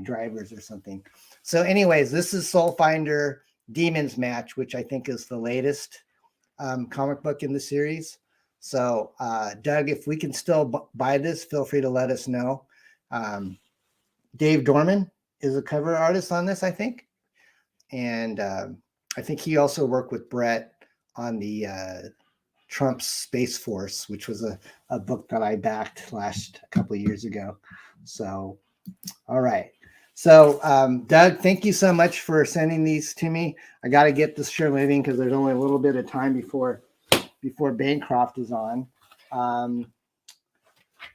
drivers or something. So anyways, this is SOULFINDER Demons Match, which I think is the latest comic book in the series. So Doug, if we can still buy this, feel free to let us know. Dave Dorman is a cover artist on this, I think. And I think he also worked with Brett on the Trump's Space Force, which was a book that I backed a couple of years ago. So, all right. So, Doug, thank you so much for sending these to me. I got to get this show moving because there's only a little bit of time before Bancroft is on.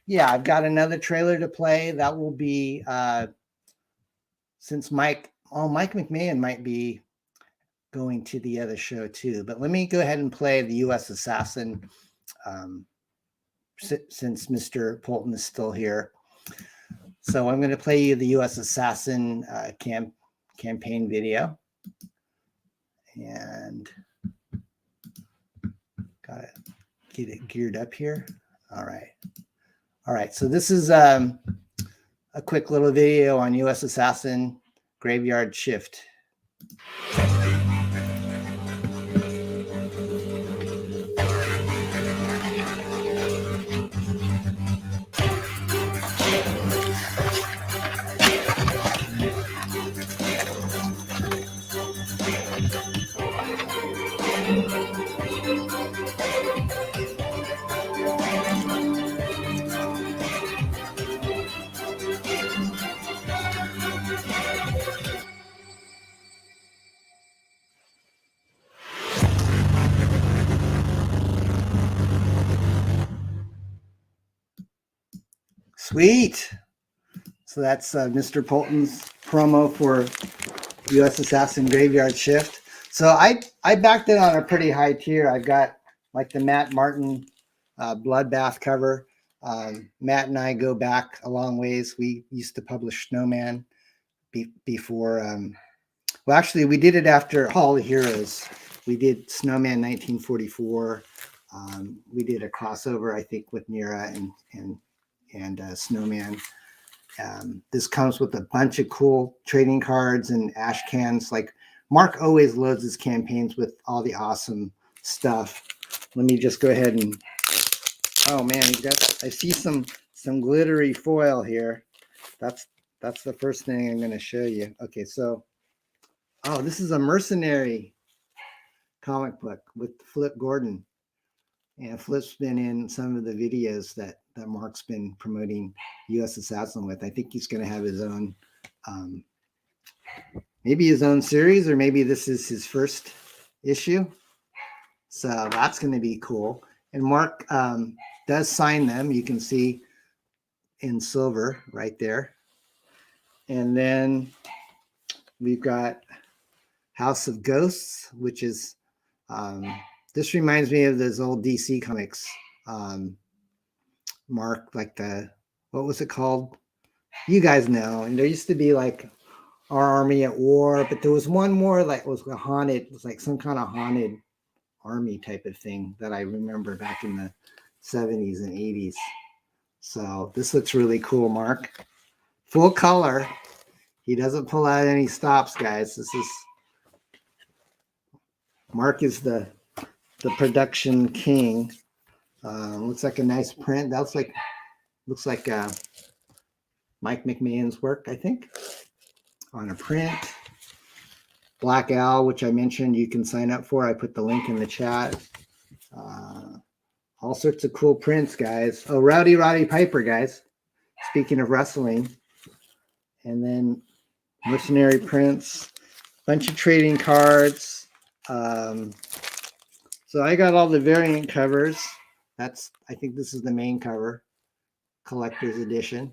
Yeah, I've got another trailer to play. That will be since Mike McMahon might be going to the other show too. But let me go ahead and play the U.S. Assassin since Mr. Poulton is still here. So I'm going to play you the U.S. Assassin campaign video. And got to get it geared up here. All right. All right. So this is a quick little video on U.S. Assassin Graveyard Shift. Sweet. So that's Mr. Poulton's promo for U.S. Assassin Graveyard Shift. So I backed it on a pretty high tier. I've got like the Matt Martin Bloodbath cover. Matt and I go back a long ways. We used to publish Snowman before. Well, actually, we did it after Hall of Heroes. We did Snowman 1944. We did a crossover, I think, with Mira and Snowman. This comes with a bunch of cool trading cards and ash cans. Like Mark always loads his campaigns with all the awesome stuff. Let me just go ahead and, oh man, I see some glittery foil here. That's the first thing I'm going to show you. Okay, so, oh, this is a Mercenary comic book with Flip Gordon. And Flip's been in some of the videos that Mark's been promoting U.S. Assassin with. I think he's going to have his own maybe his own series, or maybe this is his first issue. So that's going to be cool. And Mark does sign them. You can see in silver right there. And then we've got House of Ghosts, which is, this reminds me of those old DC comics. Mark, like what was it called? You guys know. And there used to be like Our Army at War, but there was one more like was a haunted, it was like some kind of haunted army type of thing that I remember back in the 70s and 80s. So this looks really cool, Mark. Full color. He doesn't pull out any stops, guys. This is Mark is the production king. Looks like a nice print. That's like looks like Mike McMahon's work, I think, on a print. Black Owl, which I mentioned, you can sign up for. I put the link in the chat. All sorts of cool prints, guys. Oh, Rowdy Roddy Piper, guys. Speaking of wrestling. And then mercenary prints, bunch of trading cards. So I got all the variant covers. I think this is the main cover, collector's edition.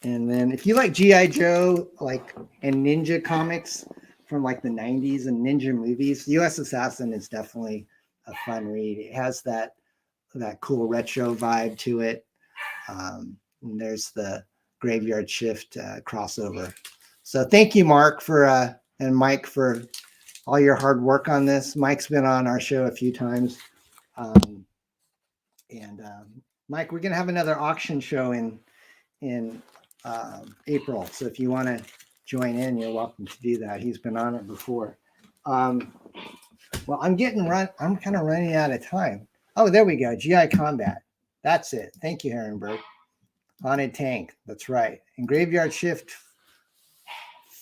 And then if you like G.I. Joe, and Ninja comics from like the 90s and Ninja movies, US Assassin is definitely a fun read. It has that cool retro vibe to it. And there's the Graveyard Shift crossover. So thank you, Mark, and Mike, for all your hard work on this. Mike's been on our show a few times. Mike, we're going to have another auction show in April. So if you want to join in, you're welcome to do that. He's been on it before. Well, I'm kind of running out of time. Oh, there we go. GI Combat. That's it. Thank you, Herrenberg. Haunted Tank. That's right. And Graveyard Shift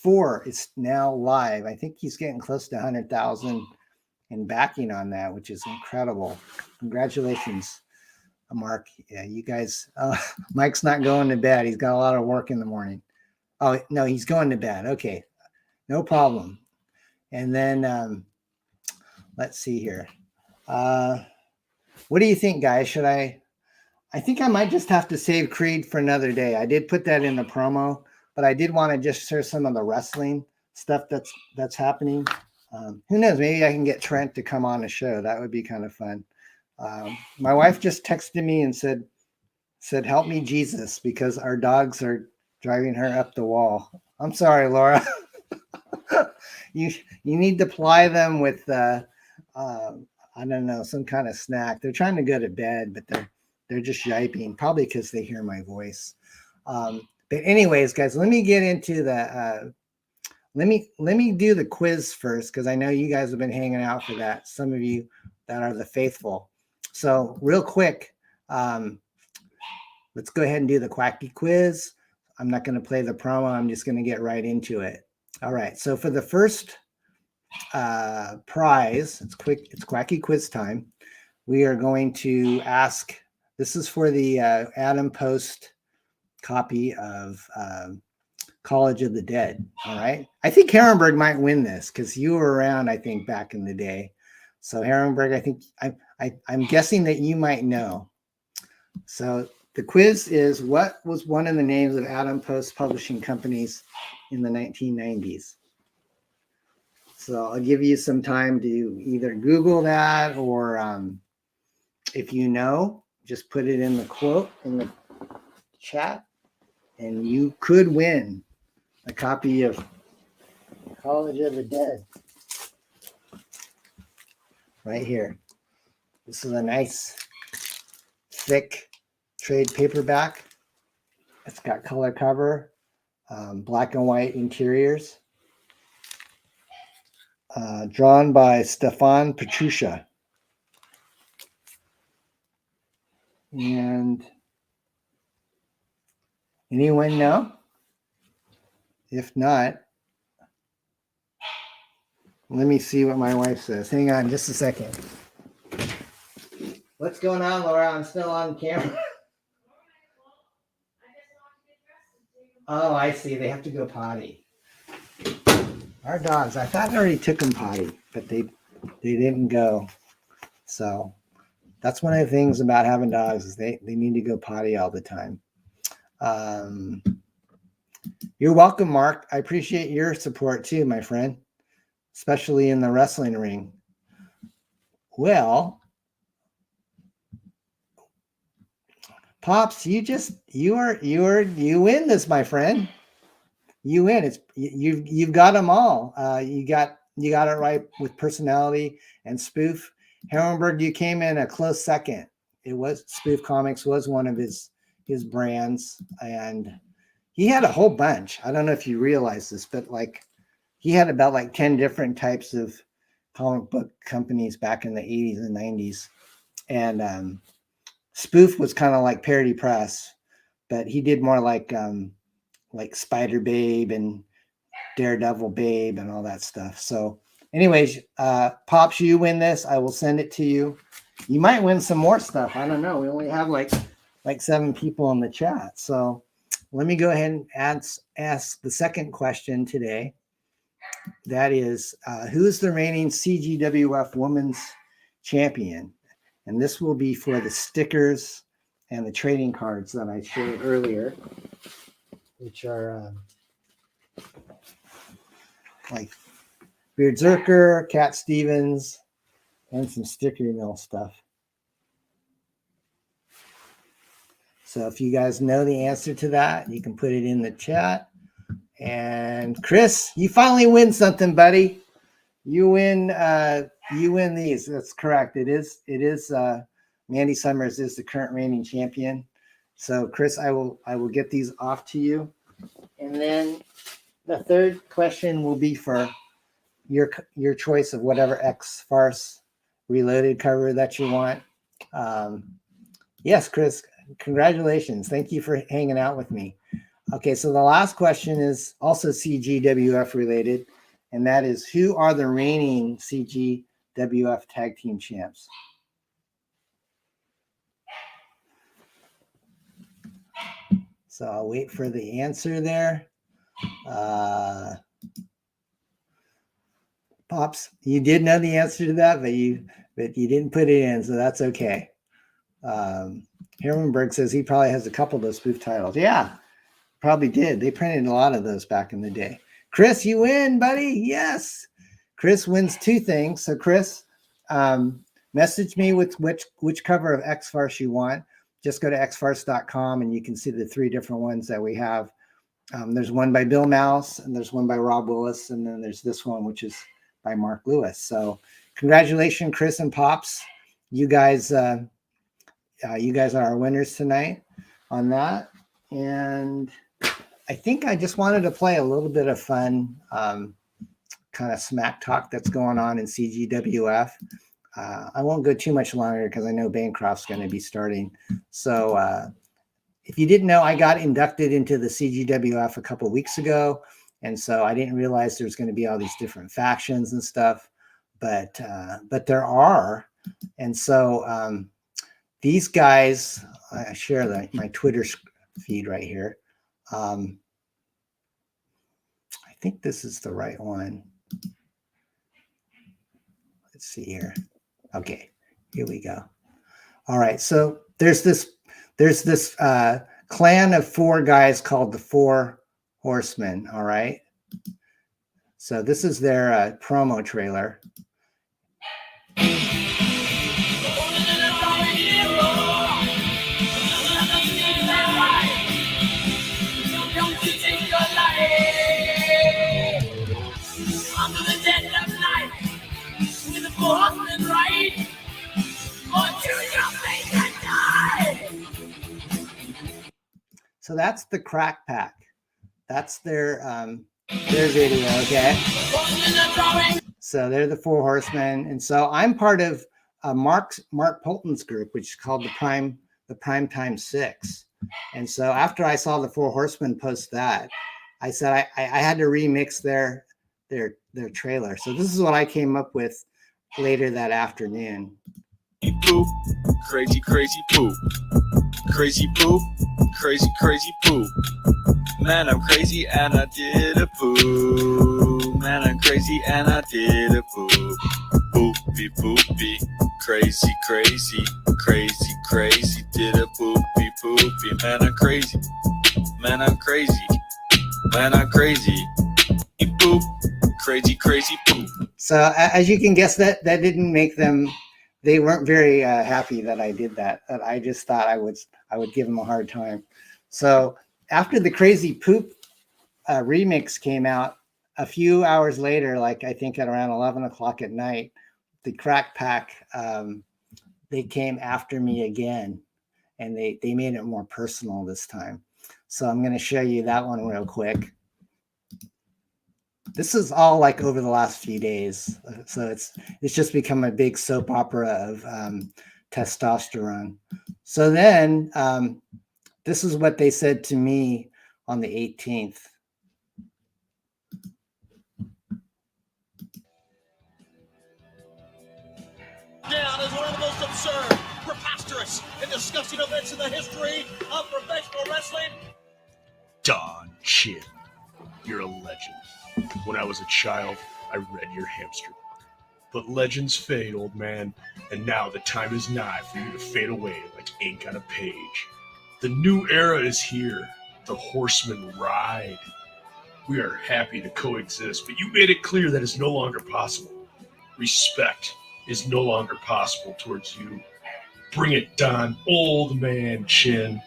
4 is now live. I think he's getting close to 100,000 in backing on that, which is incredible. Congratulations, Mark. Yeah, you guys. Mike's not going to bed. He's got a lot of work in the morning. Oh, no, he's going to bed. Okay, no problem. And then let's see here. What do you think, guys? I think I might just have to save Creed for another day. I did put that in the promo, but I did want to just share some of the wrestling stuff that's happening. Who knows? Maybe I can get Trent to come on a show. That would be kind of fun. My wife just texted me and said, help me, Jesus, because our dogs are driving her up the wall. I'm sorry, Laura. You need to ply them with, I don't know, some kind of snack. They're trying to go to bed, but they're just yiping, probably because they hear my voice. But anyways, guys, let me get into the let me do the quiz first, because I know you guys have been hanging out for that. Some of you that are the faithful. So real quick, let's go ahead and do the Quacky Quiz. I'm not going to play the promo. I'm just going to get right into it. All right. So for the first prize, it's Quacky Quiz time. We are going to ask. This is for the Adam Post copy of College of the Dead. All right. I think Herrenberg might win this because you were around, I think, back in the day. So Herrenberg, I think I'm guessing that you might know. So the quiz is, what was one of the names of Adam Post publishing companies in the 1990s? So I'll give you some time to either Google that, or if you know, just put it in the quote in the chat, and you could win a copy of College of the Dead right here. This is a nice, thick trade paperback. It's got color cover, black and white interiors, drawn by Stefan Petrusha. And anyone know? If not, let me see what my wife says. Hang on just a second. What's going on, Laura? I'm still on camera. Oh, I see. They have to go potty. Our dogs, I thought I already took them potty, but they didn't go. So that's one of the things about having dogs is they need to go potty all the time. You're welcome, Mark. I appreciate your support too, my friend, especially in the wrestling ring. Well, Pops, you win this, my friend. You win. You've got them all. You got it right with personality and spoof. Herrenberg, you came in a close second. It was Spoof Comics was one of his brands, and he had a whole bunch. I don't know if you realize this, but like he had about like 10 different types of comic book companies back in the 80s and 90s. And Spoof was kind of like Parody Press, but he did more like Spider Babe and Daredevil Babe and all that stuff. So anyways, Pops, you win this. I will send it to you. You might win some more stuff. I don't know. We only have like 7 people in the chat. So let me go ahead and ask the second question today. That is, who's the reigning CGWF Women's Champion? And this will be for the stickers and the trading cards that I showed earlier, which are like BEARDZZERKER, Cat Stevens, and some sticker mill stuff. So if you guys know the answer to that, you can put it in the chat. And Chris, you finally win something, buddy. You win these. That's correct. It is Mandy Summers is the current reigning champion. So Chris, I will get these off to you. And then the third question will be for your choice of whatever X-FARCE Reloaded cover that you want. Yes, Chris, congratulations. Thank you for hanging out with me. Okay, so the last question is also CGWF related, and that is, who are the reigning CGWF Tag Team Champs? So I'll wait for the answer there. Pops, you did know the answer to that, but you didn't put it in, so that's okay. Hermanberg says he probably has a couple of those spoof titles. Yeah, probably did. They printed a lot of those back in the day. Chris, you win, buddy. Yes. Chris wins 2 things. So Chris, message me with which cover of X-FARCE you want. Just go to xfarce.com and you can see the 3 different ones that we have. There's one by Bill Mouse, and there's one by Rob Willis, and then there's this one, which is by Mark Lewis. So congratulations, Chris and Pops. You guys are our winners tonight on that. And I think I just wanted to play a little bit of fun kind of smack talk that's going on in CGWF. I won't go too much longer because I know Bancroft's going to be starting. So if you didn't know, I got inducted into the CGWF a couple of weeks ago. And so I didn't realize there's going to be all these different factions and stuff. But there are. And so these guys, I share my Twitter feed right here. I think this is the right one. Let's see here. Okay, here we go. All right, so there's this clan of 4 guys called the Four Horsemen. All right, so this is their promo trailer. So that's the Crack Pack. That's their video, okay? So they're the Four Horsemen, and so I'm part of Mark Poulton's group, which is called the Primetime 6. And so after I saw the Four Horsemen post that, I said I had to remix their trailer. So this is what I came up with later that afternoon. Poop, crazy, crazy poop. Crazy poop, crazy, crazy poop. Man, I'm crazy and I did a poo. Man, I'm crazy and I did a poo. Poopy, poopy, crazy, crazy, crazy, crazy, did a poopy, poopy. Man, I'm crazy. Man, I'm crazy. Man, I'm crazy. Poop, crazy, crazy poop. So as you can guess, that didn't make them. They weren't very happy that I did that. That I just thought I would give them a hard time. So after the crazy poop remix came out, a few hours later, like I think at around 11 o'clock at night, the Crack Pack, they came after me again, and they made it more personal this time. So I'm going to show you that one real quick. This is all like over the last few days. So it's just become a big soap opera of testosterone. So then this is what they said to me on the 18th. Down is one of the most absurd, preposterous, and disgusting events in the history of professional wrestling. Don Chin, you're a legend. When I was a child, I read your hamster book. But legends fade, old man, and now the time is nigh for you to fade away like ink on a page. The new era is here. The horsemen ride. We are happy to coexist, but you made it clear that it's no longer possible. Respect is no longer possible towards you. Bring it, Don, old man Chin.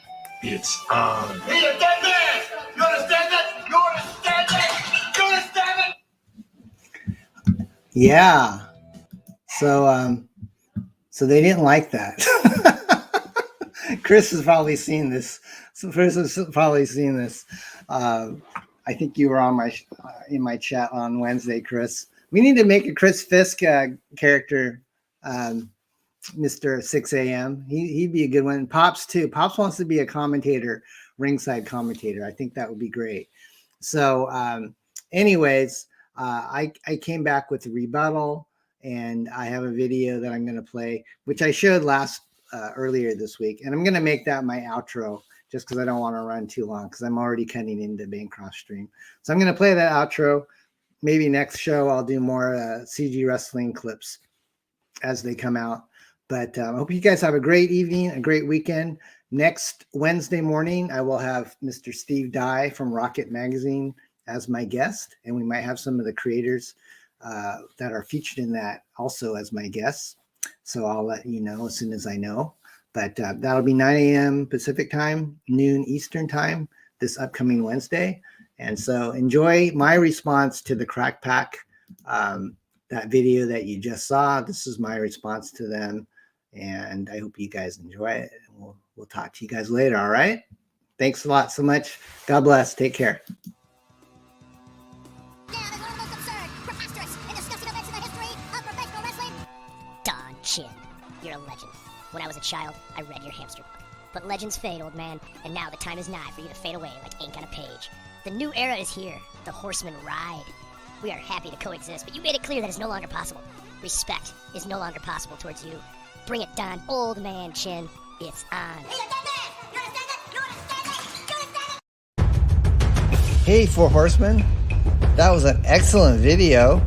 It's on. He's a dead man! You understand that? You understand that? You understand it? Yeah. So they didn't like that. Chris has probably seen this. So Chris has probably seen this. I think you were on my in my chat on Wednesday, Chris. We need to make a Chris Fisk character, Mr. 6 a.m. He'd be a good one. Pops too. Pops wants to be a commentator, ringside commentator. I think that would be great. So, anyways, I came back with a rebuttal, and I have a video that I'm going to play, which I showed earlier this week, and I'm going to make that my outro just because I don't want to run too long because I'm already cutting into Bancroft Stream. So I'm going to play that outro. Maybe next show I'll do more CG wrestling clips as they come out. But I hope you guys have a great evening, a great weekend. Next Wednesday morning, I will have Mr. Steve Dye from Rocket Magazine as my guest, and we might have some of the creators that are featured in that also as my guests. So I'll let you know as soon as I know. But that'll be 9 a.m. Pacific time, noon Eastern time this upcoming Wednesday. And so enjoy my response to the Crack Pack, that video that you just saw. This is my response to them. And I hope you guys enjoy it. And we'll talk to you guys later. All right. Thanks a lot so much. God bless. Take care. Don Chin, you're a legend. When I was a child, I read your hamster book. But legends fade, old man, and now the time is nigh for you to fade away like ink on a page. The new era is here. The horsemen ride. We are happy to coexist, but you made it clear that it's no longer possible. Respect is no longer possible towards you. Bring it, Don, old man Chin. It's on. Hey, Four Horsemen. That was an excellent video.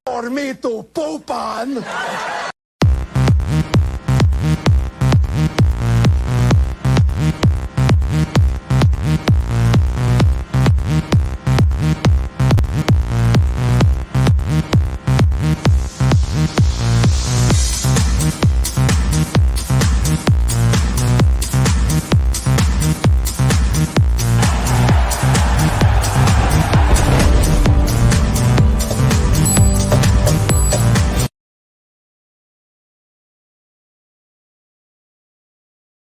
Por mí tu pupan.